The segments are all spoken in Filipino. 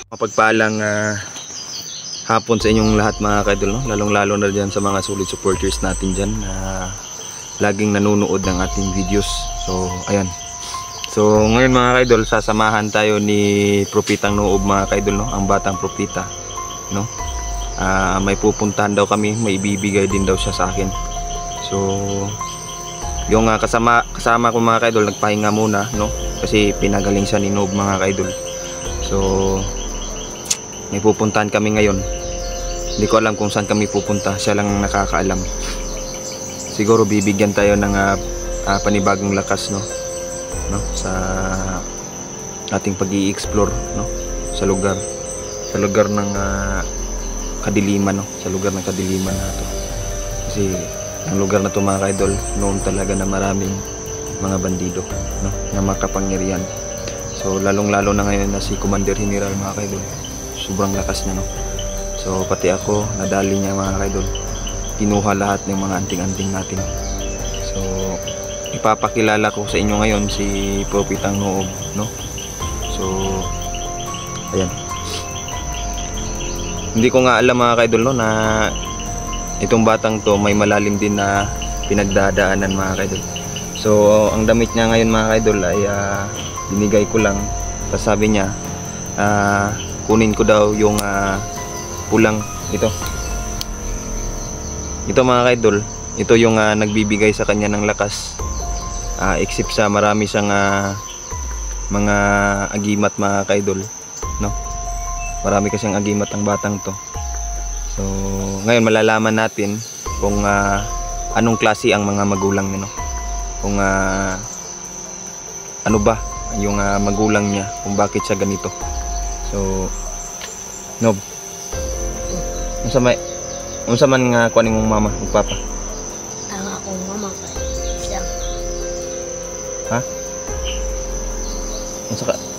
Mapagpalang hapon sa inyong lahat mga kaidol, no? Lalong lalo na dyan sa mga solid supporters natin dyan na laging nanonood ng ating videos. So ayan, so ngayon mga kaidol, sasamahan tayo ni Propitang Noob mga kaidol, no? Ang batang propita, no? May pupuntahan daw kami, may ibibigay din daw siya sa akin. So yung kasama ko mga kaidol, nagpahinga muna, no? Kasi pinagaling siya ni Noob mga kaidol. So may pupuntahan kami ngayon. Hindi ko alam kung saan kami pupunta, siya lang nakakaalam. Siguro bibigyan tayo ng panibagong lakas, no sa ating pag-i-explore, no, sa lugar ng kadiliman, no, sa lugar ng kadiliman na to. Kasi ang lugar na to mga kaidol, noon talaga na maraming mga bandido, no, na makapangyarihan. So lalong lalo na ngayon na si Commander General mga kaidol, sobrang lakas niya, no. So pati ako nadali niya mga kaidol, kinuha lahat ng mga anting-anting natin. So ipapakilala ko sa inyo ngayon si Propitang Noob, no. So ayan, hindi ko nga alam mga kaidol, no, na itong batang to may malalim din na pinagdadaanan mga kaidol. So ang damit niya ngayon mga kaidol ay binigay ko lang, tapos sabi niya kunin ko daw yung pulang ito mga kaidol. Ito yung nagbibigay sa kanya ng lakas, except sa marami siyang mga agimat mga kaidol, no. Marami kasing agimat ang batang to. So ngayon malalaman natin kung anong klase ang mga magulang niya, no, kung ano ba yung magulang niya, kung bakit siya ganito. So Noob, unsa man nga kuan imong mama ug papa? Ang akong mama kay isang. Ha?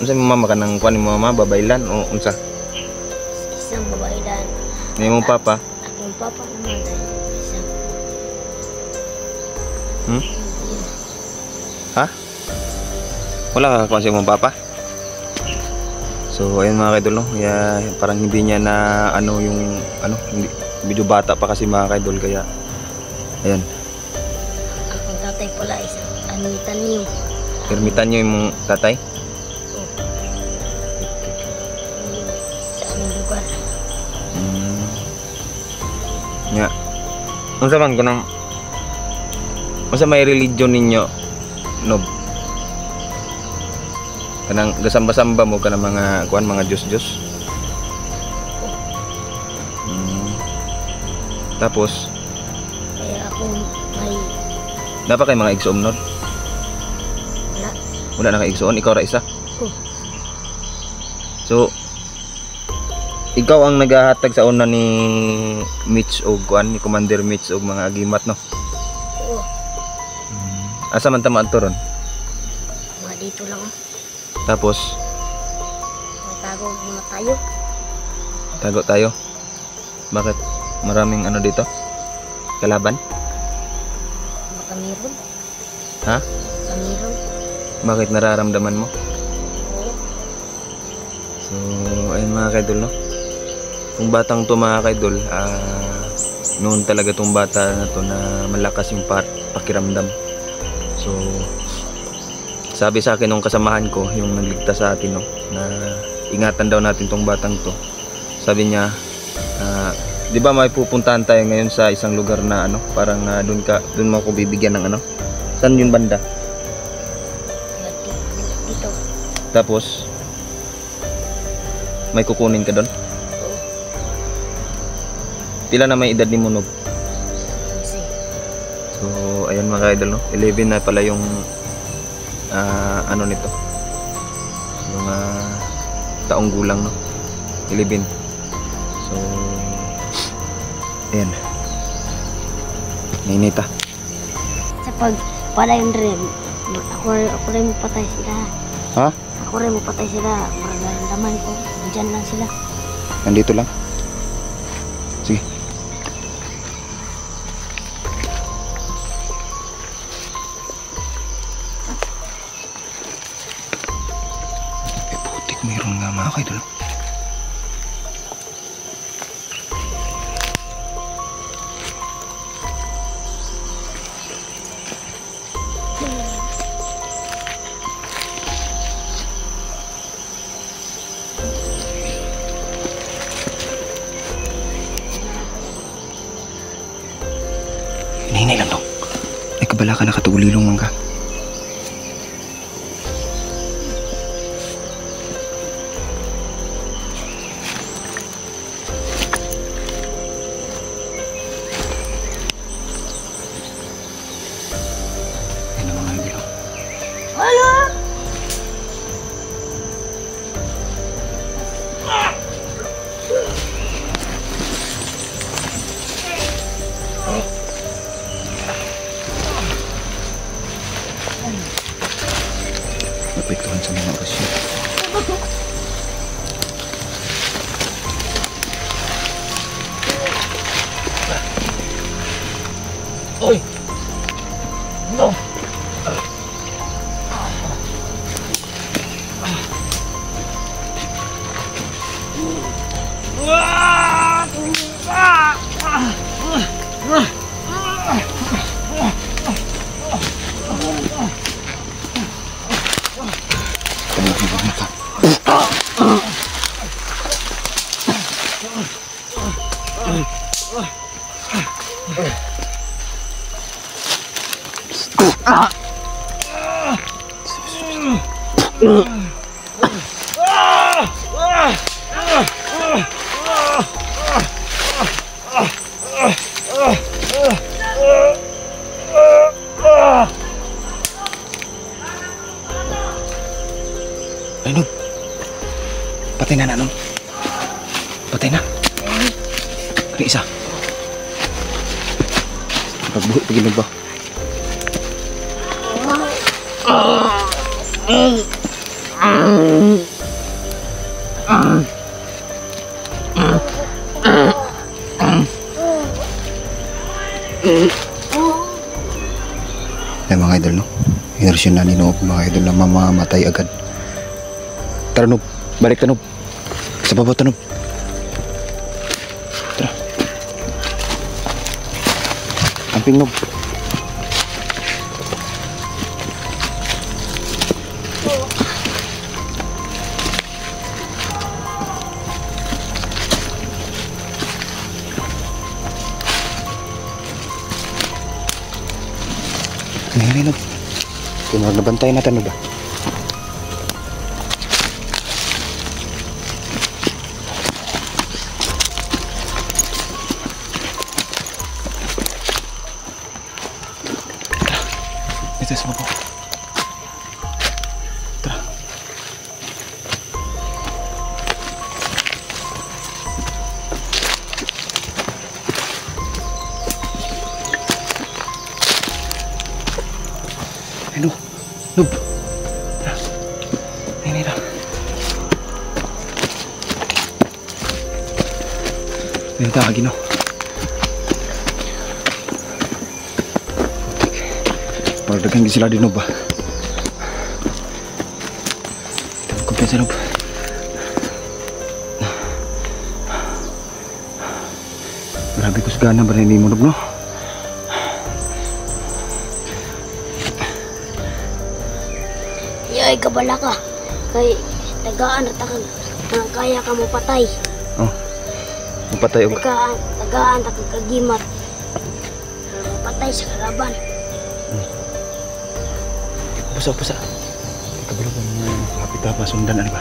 Unsa imong mama kanang kuan imong mama, babaylan o unsa? Isang babaylan. Ni imong papa? Akong papa naman ay isang. Ha? Wala ka kuan sa imong papa? So ayun mga kaidol, no, parang hindi niya na hindi, medyo bata pa kasi mga kaidol, kaya ayan. Akong tatay pala isang ermitan niyo. Ermitan niyo yung tatay? Oo. Sa aming lugar. Nga. Unsa man kunang unsa may religion ninyo, Noob? Kanang gasamba-samba mo ka ng mga kuan, mga Diyos-Diyos. Tapos Kaya ako may dapat kay mga igsoon, Noob? Wala na kay igsoon, ikaw ra isa. So ikaw ang naghahatag sa una ni Mitch o kuan, ni Commander Mitch og mga agimat, no? oo. Asa man ta maadto ron? Mga dito lang. Tapos Tago muna tayo. tago tayo. Bakit? Maraming dito? Kalaban? Baka meron. Ha? Baka meron. Bakit, nararamdaman mo? Oo. So ayun mga kaidol, no, kung batang to mga kaidol, noon talaga tong bata na to na malakas yung pakiramdam. So sabi sa akin nung kasamahan ko, yung nagligtas sa atin, no, na ingatan daw natin tong batang to. Sabi niya, di ba may pupuntahan tayo ngayon sa isang lugar na parang doon mo ako bibigyan ng saan yung banda? Dito. Tapos may kukunin ka doon? Oo. Pila na may edad ni mo, Noob? Kasi So ayun mga idol, no, 11 na pala yung nito, yung taong gulang, no. 11. So, ayan. Nainita. Sa pag pala yung dream, ako rin mo patay sila. Ha? Ako rin mo patay sila. Mararamdaman ko. Diyan lang sila. Nandito lang. Sige. Putik, mayroon nga mga kaidol. Hinahinay lang to. Ay, kabala ka nakatulilong man ka. Yan ang mga ibilo. Hala! Napektuhan sa mga orasyon. Oy! No! Tumahimik ka. Ay, Nob. Patay na, Nob. Patay na. Kaya isa. Pagbuhi, paginog ba? Ay, mga idol, no? Inerasyon na ni Nob, mga idol na mamamatay agad. Tara, Nob. Balik ka, Nob. Sa baba to, Nob. Tara. Amping, Nob. Ngayon, Nob. Kung nabantay natin, Nob, ba? Ito sa baba. Tara. Ay, Nob. Nob. Tara. Ay, tara. Ayun tayo, Gino. Pagdagang di sila din, Nob, ba? Ito, kumpiyansa, Nob. Grabe ko sagana ba rin mo, Nob, no? Yay, kabala ka. Kay tagaan at takag. Kaya ka mo patay. Oh. Mapatay og. Tagaan takag kagimat. Patay sa kalaban. Pusa. Kabalo ba mga kapit pa sundan, ano ba?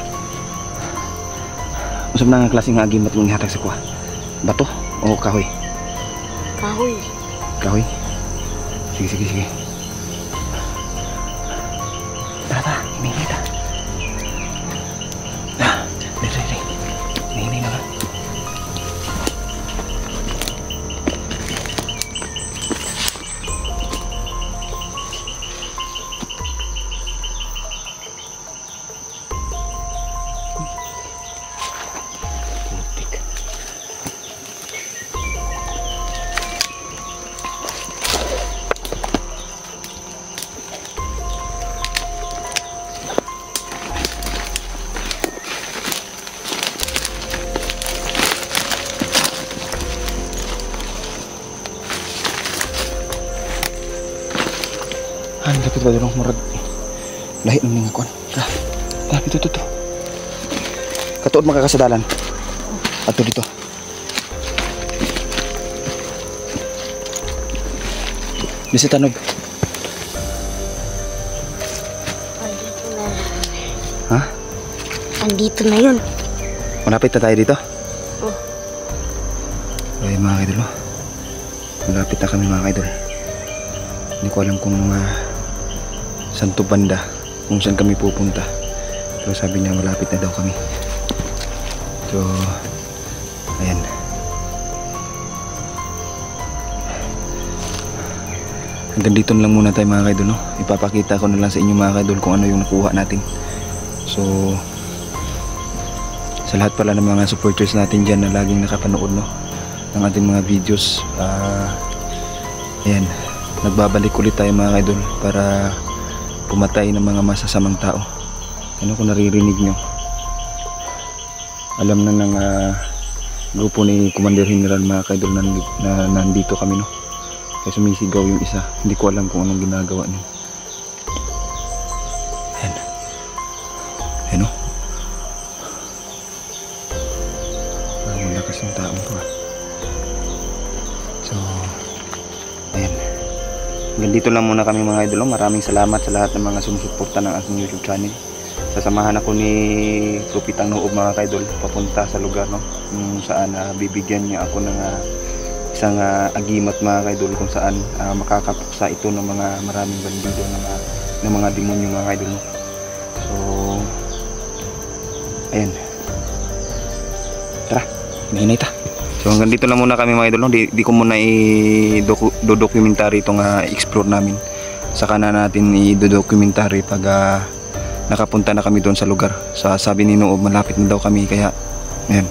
Usap na nga klaseng agimat mong ihatag sa kuha. Bato o kahoy? Kahoy. Kahoy? Sige. Tara, hinihintay. Dali. Hinihintay na. Dapat ba doon murag lahi ng mga kuan. Ito. Katuod makakasadalan. Ato dito. Bisa tanog. Andito na. Ha? Andito na yun. Malapit na tayo dito? Oh. Ay mga kaidol. Malapit na kami mga kaidol. Hindi ko alam kung saan to banda, kung saan kami pupunta. Pero sabi niya malapit na daw kami. So, ayan. Hanggang dito na lang muna tayo mga kaidol, no? Ipapakita ko na lang sa inyo mga kaidol kung ano yung nakuha natin. So, sa lahat pala ng mga supporters natin dyan na laging nakapanood, no, ng ating mga videos, ayan, nagbabalik ulit tayo mga kaidol para pumatay ng mga masasamang tao. Ano kung naririnig nyo, alam na ng grupo ni Commander General mga kaidol na nandito kami, no? Kaya sumisigaw yung isa. Hindi ko alam kung anong ginagawa niyo. Ayan. Ayan, no? Malakas yung taong to, So, ayan. Hanggang dito lang muna kami mga idol. Maraming salamat sa lahat ng mga sumusuporta ng aking YouTube channel. Sasamahan ako ni Propitang Noob mga kaidol papunta sa lugar, no, kung saan bibigyan niya ako ng isang agimat mga kaidol, kung saan makakapuksa ito ng mga maraming bandido ng mga demonyo mga kaidol, no? So ayan, tara, mahinay ta. So hanggang dito lang muna kami mga idol, no? Di ko muna i-documentary itong explore namin. Saka na natin i-documentary pag nakapunta na kami doon sa lugar. Sabi ni Noob malapit na daw kami, kaya ayan.